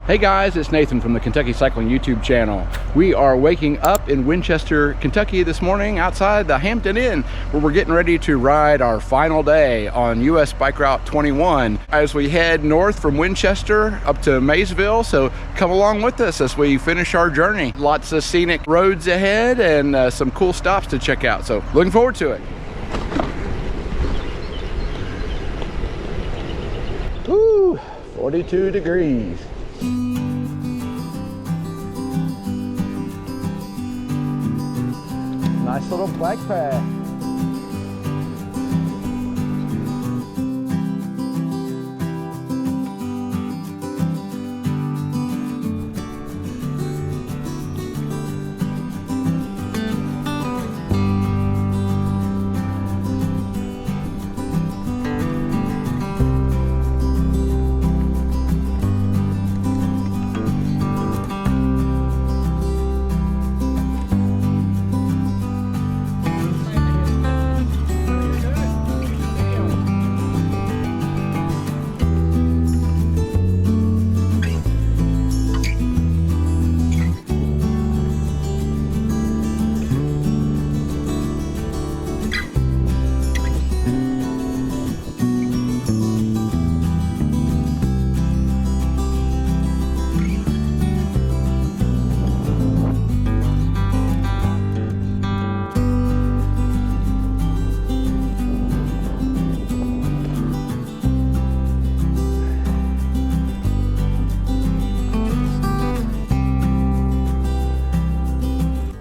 Hey guys, it's Nathan from the Kentucky Cycling YouTube channel. We are waking up in Winchester, Kentucky this morning outside the Hampton Inn, where we're getting ready to ride our final day on US Bike Route 21 as we head north from Winchester up to Maysville. So come along with us as we finish our journey. Lots of scenic roads ahead and some cool stops to check out. So looking forward to it. Woo, 42 degrees. Nice little bike path.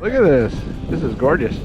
Look at this. This is gorgeous.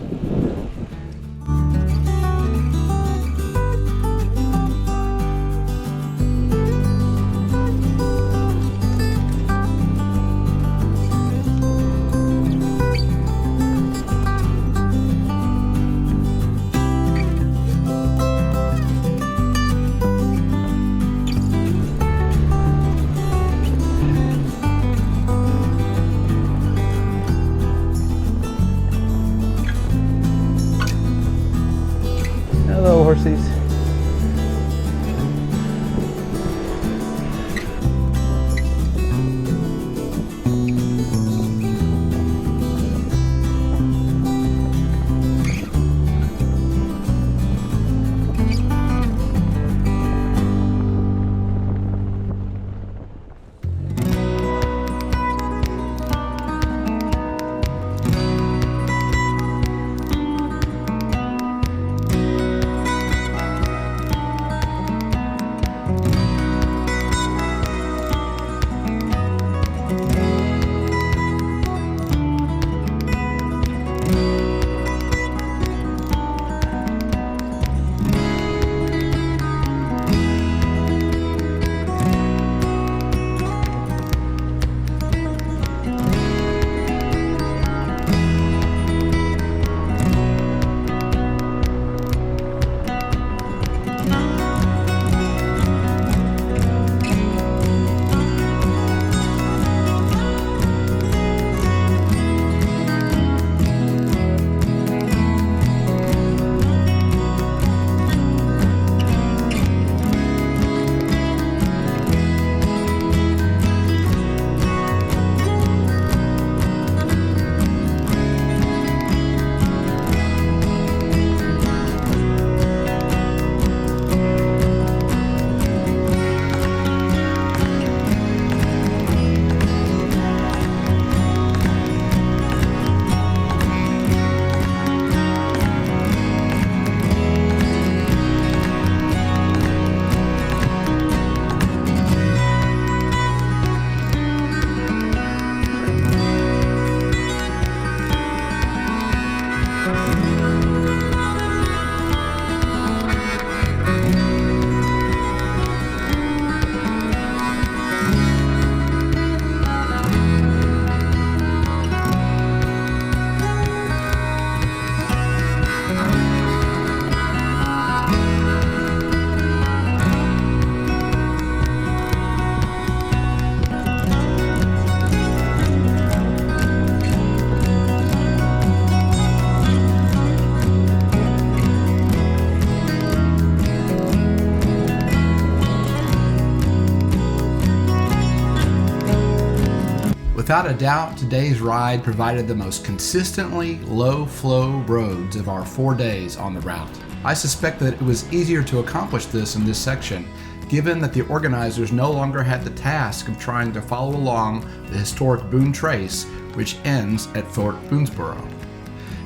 Without a doubt, today's ride provided the most consistently low-flow roads of our 4 days on the route. I suspect that it was easier to accomplish this in this section, given that the organizers no longer had the task of trying to follow along the historic Boone Trace, which ends at Fort Boonesboro.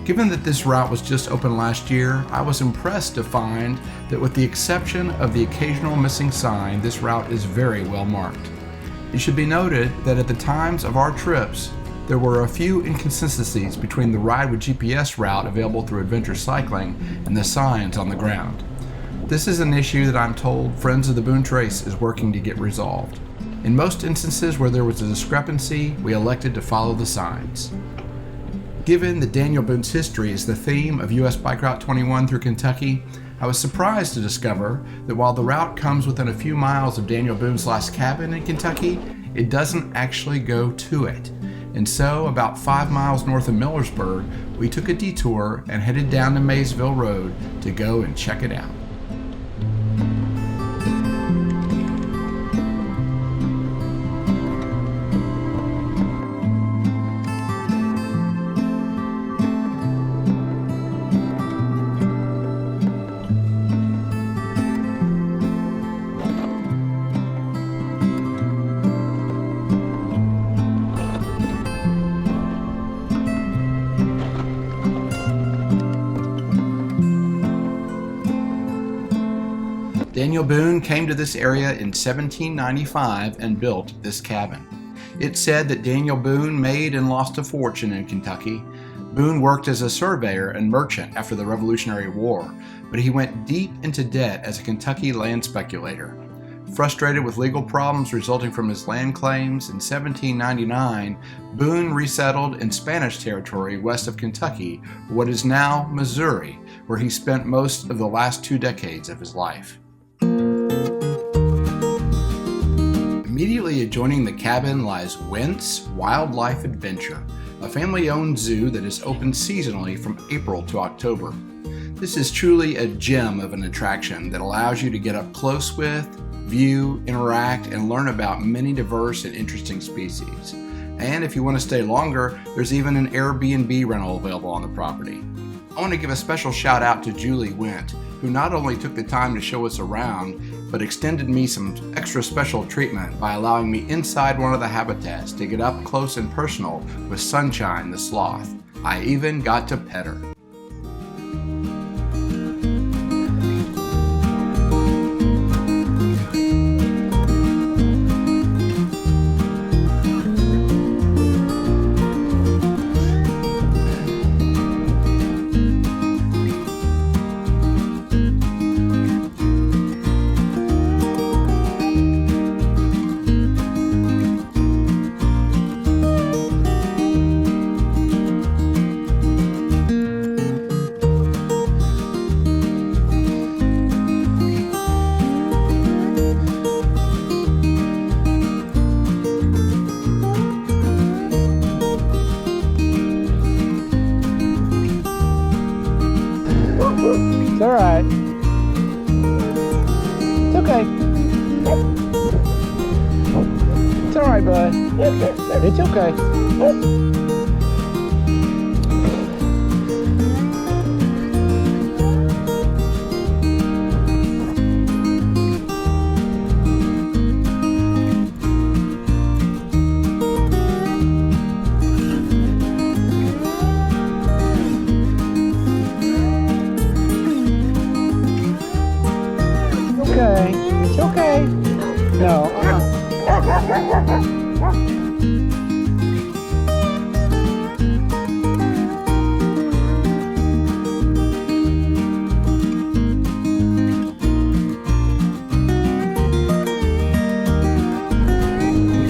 Given that this route was just opened last year, I was impressed to find that with the exception of the occasional missing sign, this route is very well marked. It should be noted that at the times of our trips, there were a few inconsistencies between the Ride with GPS route available through Adventure Cycling and the signs on the ground. This is an issue that I'm told Friends of the Boone Trace is working to get resolved. In most instances where there was a discrepancy, we elected to follow the signs. Given that Daniel Boone's history is the theme of US Bike Route 21 through Kentucky, I was surprised to discover that while the route comes within a few miles of Daniel Boone's last cabin in Kentucky, it doesn't actually go to it. And so, about 5 miles north of Millersburg, we took a detour and headed down to Maysville Road to go and check it out. Daniel Boone came to this area in 1795 and built this cabin. It's said that Daniel Boone made and lost a fortune in Kentucky. Boone worked as a surveyor and merchant after the Revolutionary War, but he went deep into debt as a Kentucky land speculator. Frustrated with legal problems resulting from his land claims, in 1799, Boone resettled in Spanish territory west of Kentucky, what is now Missouri, where he spent most of the last 2 decades of his life. Immediately adjoining the cabin lies Wendt's Wildlife Adventure, a family-owned zoo that is open seasonally from April to October. This is truly a gem of an attraction that allows you to get up close with, view, interact, and learn about many diverse and interesting species. And if you want to stay longer, there's even an Airbnb rental available on the property. I want to give a special shout out to Julie Wendt, who not only took the time to show us around, but extended me some extra special treatment by allowing me inside one of the habitats to get up close and personal with Sunshine the sloth. I even got to pet her. It's alright. It's okay. It's alright, bud. It's okay. It's okay. No.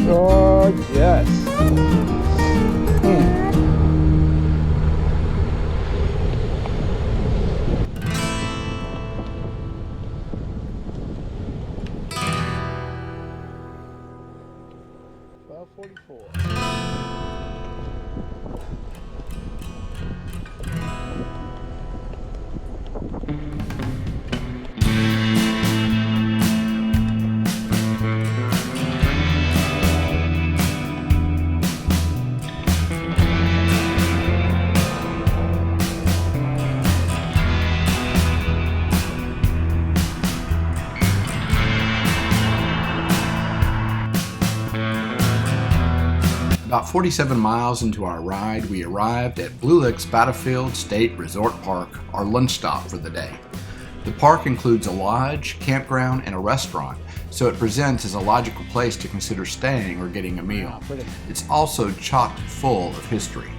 Oh, yes. About 47 miles into our ride, we arrived at Blue Licks Battlefield State Resort Park, our lunch stop for the day. The park includes a lodge, campground, and a restaurant, so it presents as a logical place to consider staying or getting a meal. It's also chock full of history.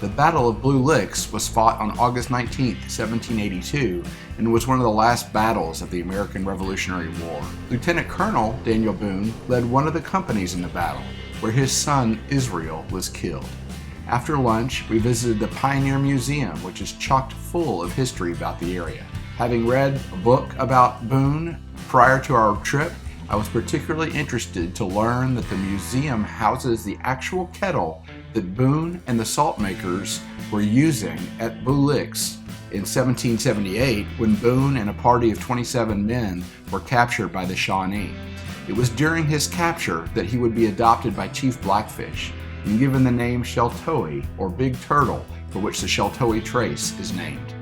The Battle of Blue Licks was fought on August 19, 1782, and was one of the last battles of the American Revolutionary War. Lieutenant Colonel Daniel Boone led one of the companies in the battle, where his son Israel was killed. After lunch, we visited the Pioneer Museum, which is chock full of history about the area. Having read a book about Boone prior to our trip, I was particularly interested to learn that the museum houses the actual kettle that Boone and the salt makers were using at Blue Licks in 1778 when Boone and a party of 27 men were captured by the Shawnee. It was during his capture that he would be adopted by Chief Blackfish and given the name Sheltowee, or Big Turtle, for which the Sheltowee Trace is named.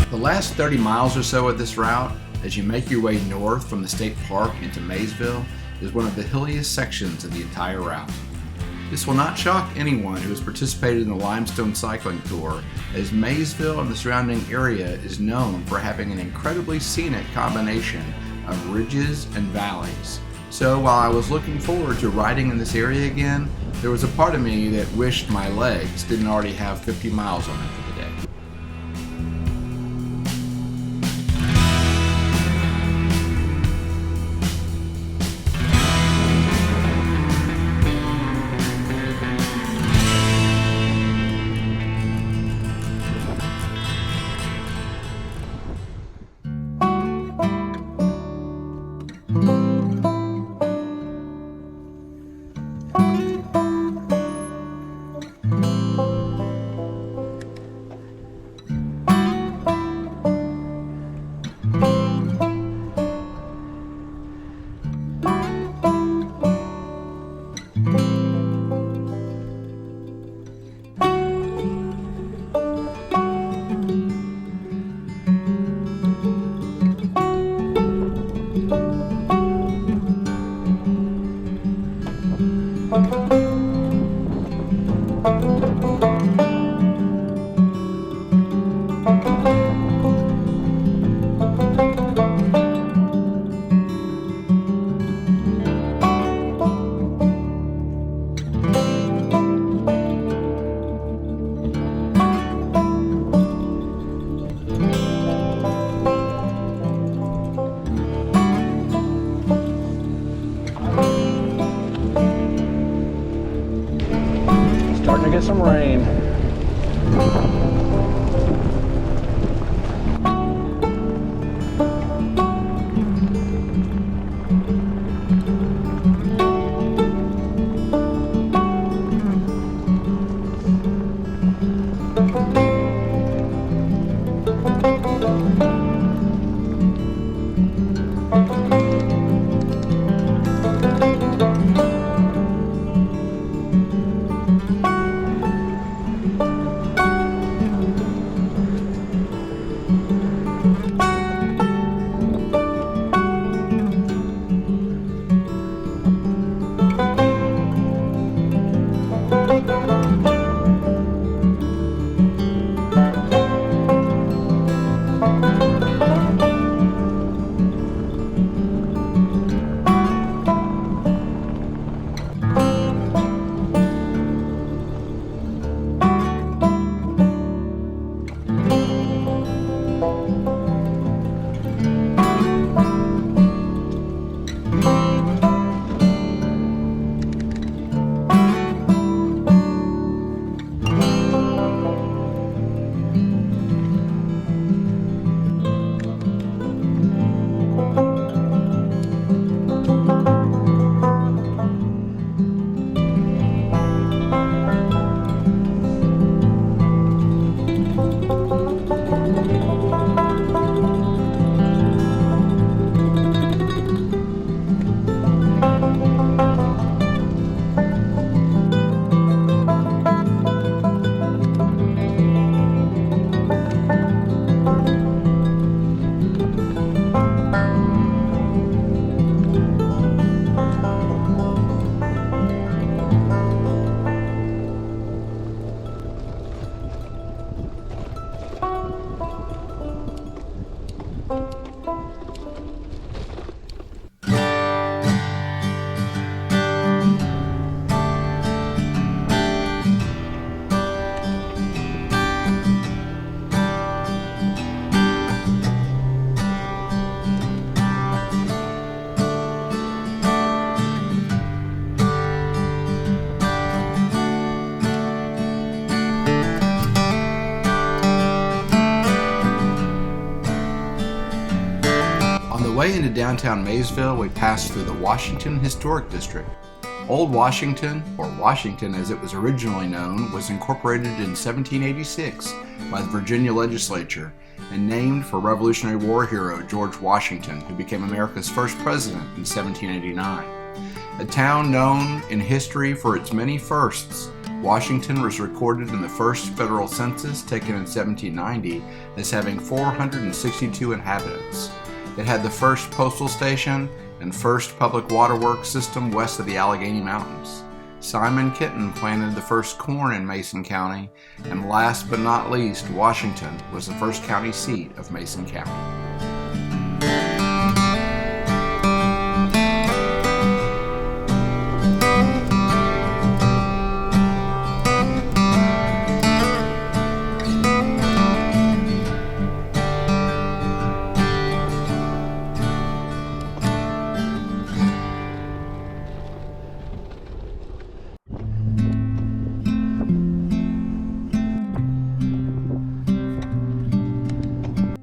The last 30 miles or so of this route, as you make your way north from the state park into Maysville, is one of the hilliest sections of the entire route. This will not shock anyone who has participated in the Limestone Cycling Tour, as Maysville and the surrounding area is known for having an incredibly scenic combination of ridges and valleys. So while I was looking forward to riding in this area again, there was a part of me that wished my legs didn't already have 50 miles on them for the day. Starting to get some rain. way into downtown Maysville, we passed through the Washington Historic District. Old Washington, or Washington as it was originally known, was incorporated in 1786 by the Virginia legislature and named for Revolutionary War hero George Washington, who became America's first president in 1789. A town known in history for its many firsts, Washington was recorded in the first federal census taken in 1790 as having 462 inhabitants. It had the first postal station and first public waterworks system west of the Allegheny Mountains. Simon Kenton planted the first corn in Mason County, and last but not least, Washington was the first county seat of Mason County.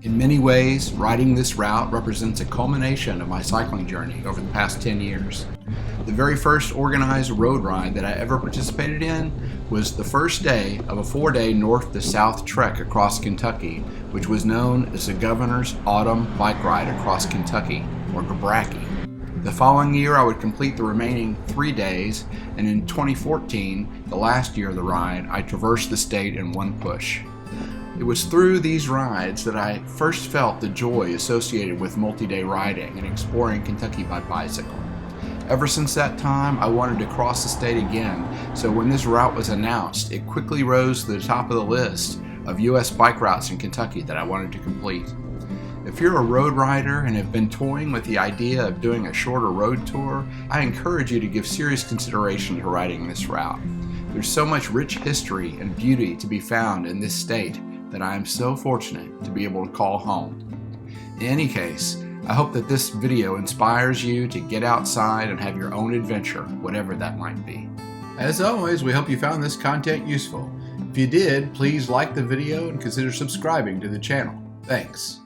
In many ways, riding this route represents a culmination of my cycling journey over the past 10 years. The very first organized road ride that I ever participated in was the first day of a 4-day north-to-south trek across Kentucky, which was known as the Governor's Autumn Bike Ride across Kentucky, or GBRACI. The following year I would complete the remaining 3 days, and in 2014, the last year of the ride, I traversed the state in one push. It was through these rides that I first felt the joy associated with multi-day riding and exploring Kentucky by bicycle. Ever since that time, I wanted to cross the state again, so when this route was announced, it quickly rose to the top of the list of US bike routes in Kentucky that I wanted to complete. If you're a road rider and have been toying with the idea of doing a shorter road tour, I encourage you to give serious consideration to riding this route. There's so much rich history and beauty to be found in this state that I am so fortunate to be able to call home. In any case, I hope that this video inspires you to get outside and have your own adventure, whatever that might be. As always, we hope you found this content useful. If you did, please like the video and consider subscribing to the channel. Thanks.